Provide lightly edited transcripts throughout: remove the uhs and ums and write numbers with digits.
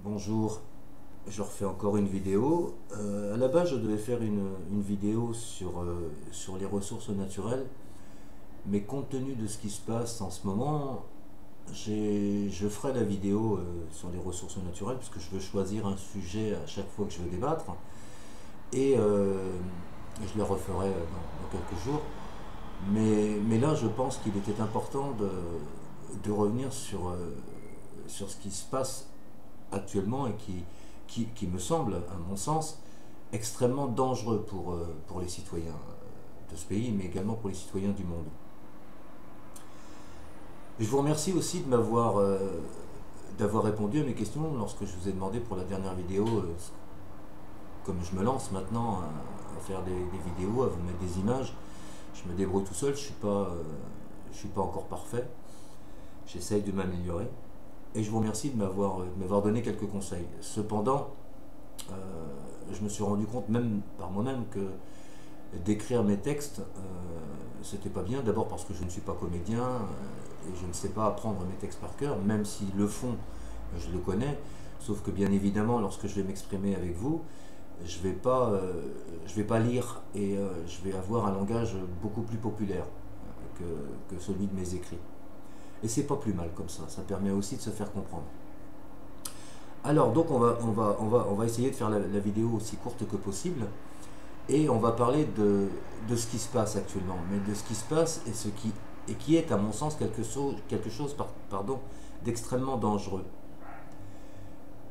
Bonjour, je refais encore une vidéo. À la base, je devais faire une vidéo sur les ressources naturelles, mais compte tenu de ce qui se passe en ce moment, je ferai la vidéo sur les ressources naturelles, puisque je veux choisir un sujet à chaque fois que je veux débattre, et je le referai dans quelques jours. Mais là, je pense qu'il était important de revenir sur ce qui se passe actuellement et qui me semble, à mon sens, extrêmement dangereux pour les citoyens de ce pays, mais également pour les citoyens du monde. Je vous remercie aussi d'avoir répondu à mes questions lorsque je vous ai demandé pour la dernière vidéo, comme je me lance maintenant à faire des vidéos, à vous mettre des images. Je me débrouille tout seul, je suis pas encore parfait, j'essaye de m'améliorer. Et je vous remercie de m'avoir donné quelques conseils. Cependant, je me suis rendu compte, même par moi-même, que d'écrire mes textes, c'était pas bien. D'abord parce que je ne suis pas comédien et je ne sais pas apprendre mes textes par cœur, même si le fond, je le connais. Sauf que bien évidemment, lorsque je vais m'exprimer avec vous, je vais pas lire et je vais avoir un langage beaucoup plus populaire que celui de mes écrits. Et c'est pas plus mal comme ça permet aussi de se faire comprendre. Alors donc on va essayer de faire la vidéo aussi courte que possible, et on va parler de ce qui se passe actuellement, mais de ce qui se passe et qui est à mon sens quelque chose d'extrêmement dangereux.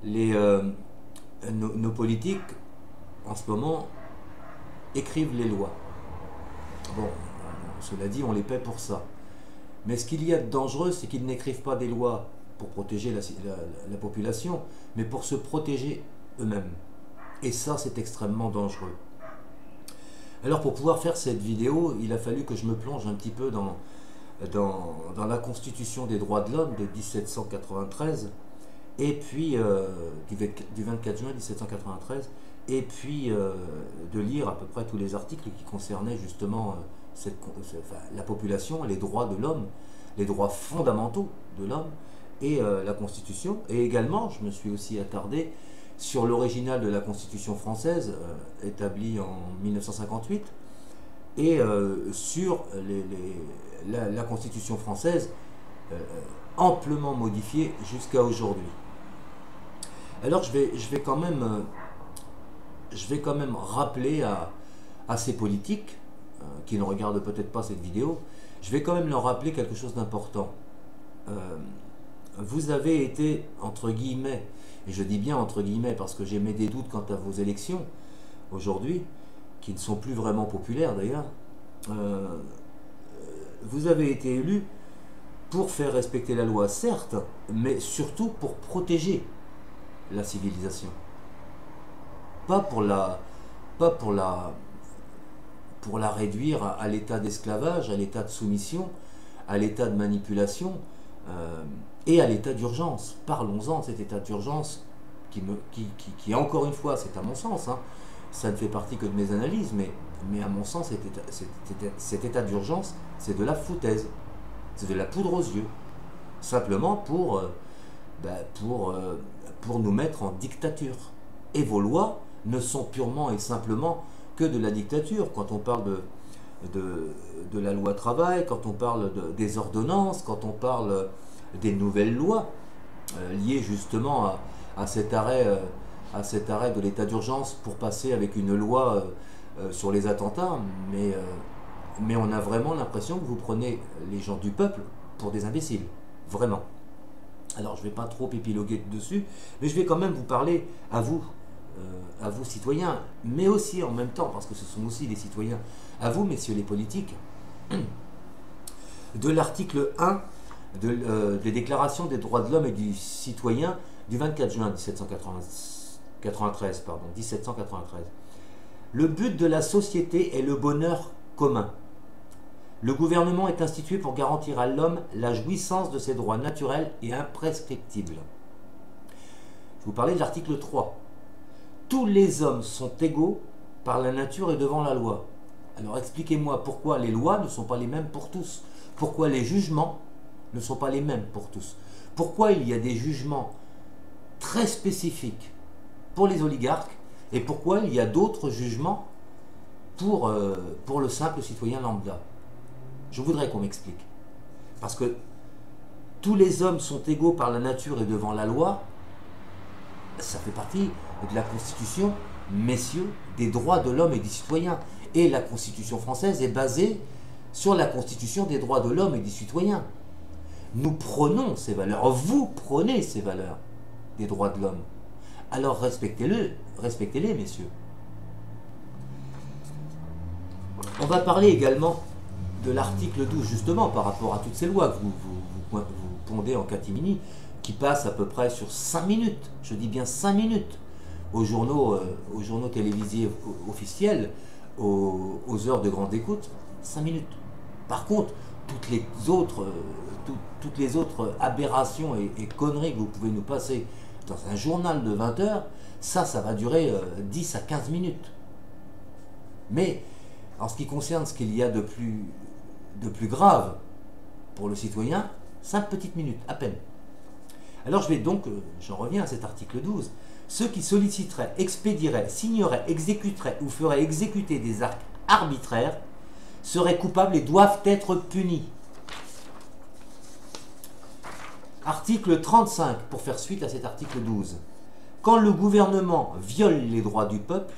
Nos politiques en ce moment écrivent les lois. Bon, cela dit, on les paie pour ça. Mais ce qu'il y a de dangereux, c'est qu'ils n'écrivent pas des lois pour protéger la population, mais pour se protéger eux-mêmes. Et ça, c'est extrêmement dangereux. Alors pour pouvoir faire cette vidéo, il a fallu que je me plonge un petit peu dans la Constitution des droits de l'homme de 1793, et puis du 24 juin 1793, et puis de lire à peu près tous les articles qui concernaient justement la population, les droits de l'homme, les droits fondamentaux de l'homme et la Constitution. Et également, je me suis aussi attardé sur l'original de la Constitution française, établie en 1958, et sur la Constitution française, amplement modifiée jusqu'à aujourd'hui. Alors je vais quand même rappeler à ces politiques qui ne regardent peut-être pas cette vidéo, je vais quand même leur rappeler quelque chose d'important. Vous avez été, entre guillemets, et je dis bien entre guillemets parce que j'émets des doutes quant à vos élections aujourd'hui, qui ne sont plus vraiment populaires d'ailleurs, vous avez été élus pour faire respecter la loi, certes, mais surtout pour protéger la civilisation. Pas pour la réduire à l'état d'esclavage, à l'état de soumission, à l'état de manipulation et à l'état d'urgence. Parlons-en de cet état d'urgence qui encore une fois, c'est à mon sens, hein, ça ne fait partie que de mes analyses, mais à mon sens, cet état d'urgence, c'est de la foutaise, c'est de la poudre aux yeux, simplement pour nous mettre en dictature. Et vos lois ne sont purement et simplement que de la dictature. Quand on parle de la loi travail, quand on parle des ordonnances, quand on parle des nouvelles lois liées justement à cet arrêt de l'état d'urgence pour passer avec une loi sur les attentats, mais on a vraiment l'impression que vous prenez les gens du peuple pour des imbéciles, vraiment. Alors je ne vais pas trop épiloguer dessus, mais je vais quand même vous parler à vous citoyens, mais aussi en même temps, parce que ce sont aussi les citoyens, à vous messieurs les politiques, de l'article 1 des déclarations des droits de l'homme et du citoyen du 24 juin 1793. Le but de la société est le bonheur commun. Le gouvernement est institué pour garantir à l'homme la jouissance de ses droits naturels et imprescriptibles. Je vous parlais de l'article 3. Tous les hommes sont égaux par la nature et devant la loi. Alors expliquez-moi pourquoi les lois ne sont pas les mêmes pour tous. Pourquoi les jugements ne sont pas les mêmes pour tous. Pourquoi il y a des jugements très spécifique pour les oligarques et pourquoi il y a d'autres jugements pour le simple citoyen lambda. Je voudrais qu'on m'explique. Parce que tous les hommes sont égaux par la nature et devant la loi, ça fait partie de la Constitution, messieurs, des droits de l'homme et du citoyen. Et la Constitution française est basée sur la Constitution des droits de l'homme et du citoyen. Nous prenons ces valeurs, vous prenez ces valeurs des droits de l'homme. Alors respectez-les, messieurs. On va parler également de l'article 12, justement, par rapport à toutes ces lois que vous pondez en catimini, qui passent à peu près sur 5 minutes, je dis bien 5 minutes, aux journaux télévisés officiels, aux heures de grande écoute, 5 minutes. Par contre, toutes les autres aberrations et conneries que vous pouvez nous passer dans un journal de 20 heures, ça va durer 10 à 15 minutes. Mais en ce qui concerne ce qu'il y a de plus grave pour le citoyen, 5 petites minutes, à peine. Alors j'en reviens à cet article 12. Ceux qui solliciteraient, expédieraient, signeraient, exécuteraient ou feraient exécuter des actes arbitraires seraient coupables et doivent être punis. Article 35, pour faire suite à cet article 12. Quand le gouvernement viole les droits du peuple,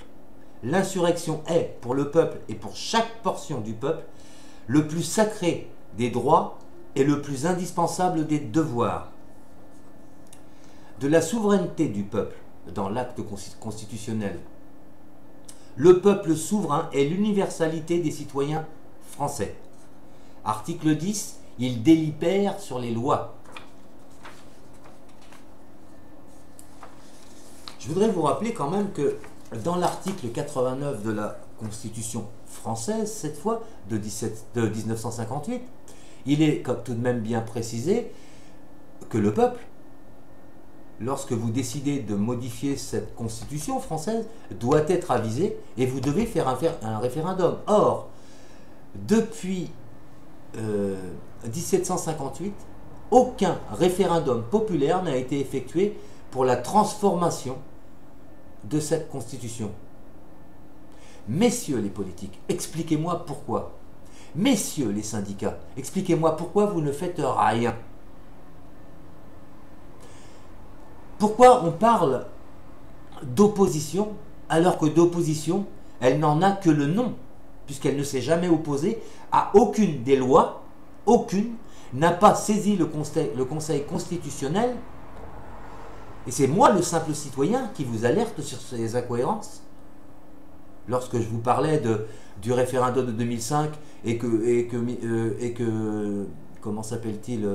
l'insurrection est, pour le peuple et pour chaque portion du peuple, le plus sacré des droits et le plus indispensable des devoirs. De la souveraineté du peuple dans l'acte constitutionnel. Le peuple souverain est l'universalité des citoyens français. Article 10, il délibère sur les lois. Je voudrais vous rappeler quand même que dans l'article 89 de la Constitution française, cette fois, de 1958, il est tout de même bien précisé que le peuple, lorsque vous décidez de modifier cette Constitution française, doit être avisé et vous devez faire un référendum. Or, depuis 1758, aucun référendum populaire n'a été effectué pour la transformation de cette Constitution. Messieurs les politiques, expliquez-moi pourquoi. Messieurs les syndicats, expliquez-moi pourquoi vous ne faites rien. Pourquoi on parle d'opposition alors que d'opposition, elle n'en a que le nom, puisqu'elle ne s'est jamais opposée à aucune des lois, aucune, n'a pas saisi le Conseil constitutionnel. Et c'est moi, le simple citoyen, qui vous alerte sur ces incohérences. Lorsque je vous parlais du référendum de 2005 et que comment s'appelle-t-il,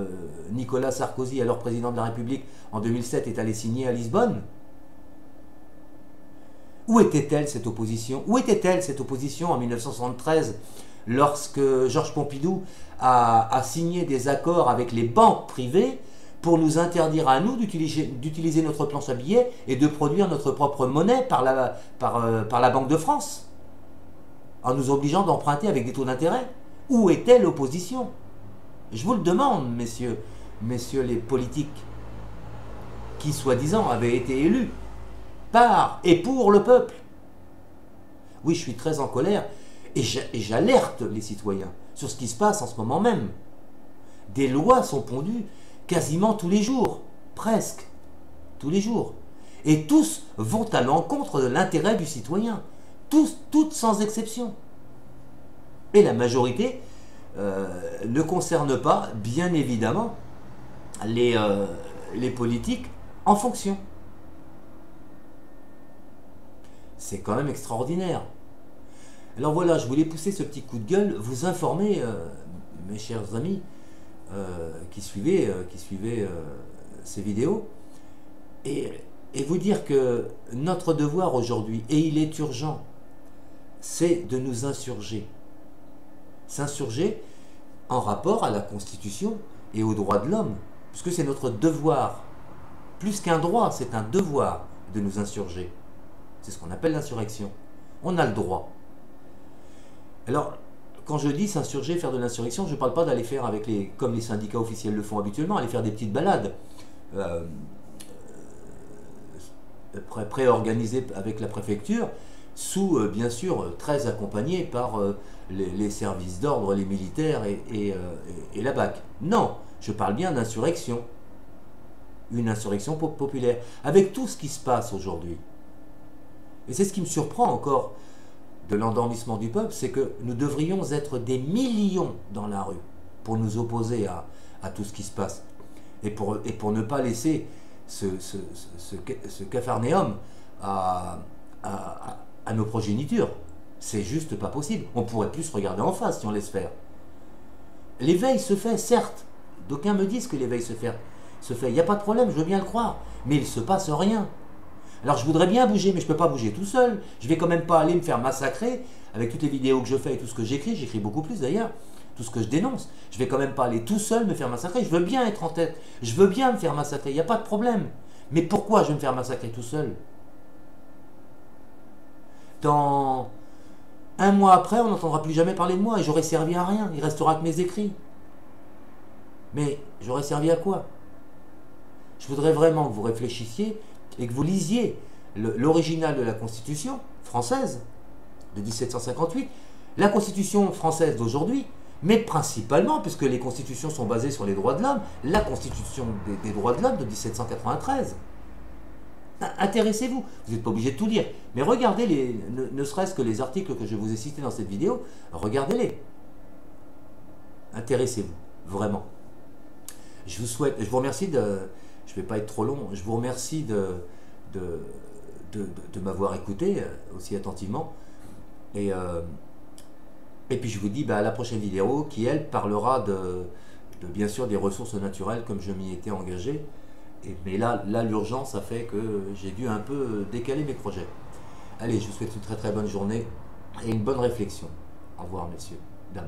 Nicolas Sarkozy, alors président de la République, en 2007, est allé signer à Lisbonne. Où était-elle cette opposition? Où était-elle cette opposition en 1973, lorsque Georges Pompidou a signé des accords avec les banques privées pour nous interdire à nous d'utiliser notre planche à billets et de produire notre propre monnaie par la Banque de France, en nous obligeant d'emprunter avec des taux d'intérêt? Où était l'opposition? Je vous le demande, messieurs les politiques, qui soi-disant avaient été élus par et pour le peuple. Oui, je suis très en colère et j'alerte les citoyens sur ce qui se passe en ce moment même. Des lois sont pondues quasiment tous les jours, presque tous les jours. Et tous vont à l'encontre de l'intérêt du citoyen. Tous, toutes sans exception. Et la majorité ne concerne pas, bien évidemment, les politiques en fonction. C'est quand même extraordinaire. Alors voilà, je voulais pousser ce petit coup de gueule, vous informer, mes chers amis, qui suivaient ces vidéos, et vous dire que notre devoir aujourd'hui, et il est urgent, c'est de nous insurger. S'insurger en rapport à la Constitution et aux droits de l'homme, puisque c'est notre devoir. Plus qu'un droit, c'est un devoir de nous insurger. C'est ce qu'on appelle l'insurrection. On a le droit. Alors, quand je dis s'insurger, faire de l'insurrection, je ne parle pas d'aller faire comme les syndicats officiels le font habituellement, aller faire des petites balades préorganisé avec la préfecture, sous, bien sûr, très accompagné par les services d'ordre, les militaires et la BAC. Non, je parle bien d'insurrection. Une insurrection populaire, avec tout ce qui se passe aujourd'hui. Et c'est ce qui me surprend encore de l'endormissement du peuple, c'est que nous devrions être des millions dans la rue pour nous opposer à tout ce qui se passe. Et pour ne pas laisser ce capharnaüm à nos progénitures. C'est juste pas possible. On pourrait plus se regarder en face si on laisse faire. L'éveil se fait, certes. D'aucuns me disent que l'éveil se fait. Il n'y a pas de problème, je veux bien le croire. Mais il ne se passe rien. Alors je voudrais bien bouger, mais je ne peux pas bouger tout seul. Je ne vais quand même pas aller me faire massacrer avec toutes les vidéos que je fais et tout ce que j'écris beaucoup plus d'ailleurs, tout ce que je dénonce. Je ne vais quand même pas aller tout seul me faire massacrer. Je veux bien être en tête. Je veux bien me faire massacrer, il n'y a pas de problème. Mais pourquoi je vais me faire massacrer tout seul? Dans un mois après, on n'entendra plus jamais parler de moi et j'aurai servi à rien. Il restera que mes écrits. Mais j'aurais servi à quoi? Je voudrais vraiment que vous réfléchissiez et que vous lisiez l'original de la Constitution française de 1758, la Constitution française d'aujourd'hui, mais principalement, puisque les constitutions sont basées sur les droits de l'homme, la Constitution des droits de l'homme de 1793. Intéressez-vous, vous n'êtes pas obligé de tout lire, mais regardez ne serait-ce que les articles que je vous ai cités dans cette vidéo, regardez-les. Intéressez-vous, vraiment. Je vous remercie je ne vais pas être trop long, je vous remercie de m'avoir écouté aussi attentivement. Et puis je vous dis à la prochaine vidéo qui, elle, parlera bien sûr des ressources naturelles comme je m'y étais engagé. Mais là l'urgence a fait que j'ai dû un peu décaler mes projets. Allez, je vous souhaite une très très bonne journée et une bonne réflexion. Au revoir, messieurs, dames.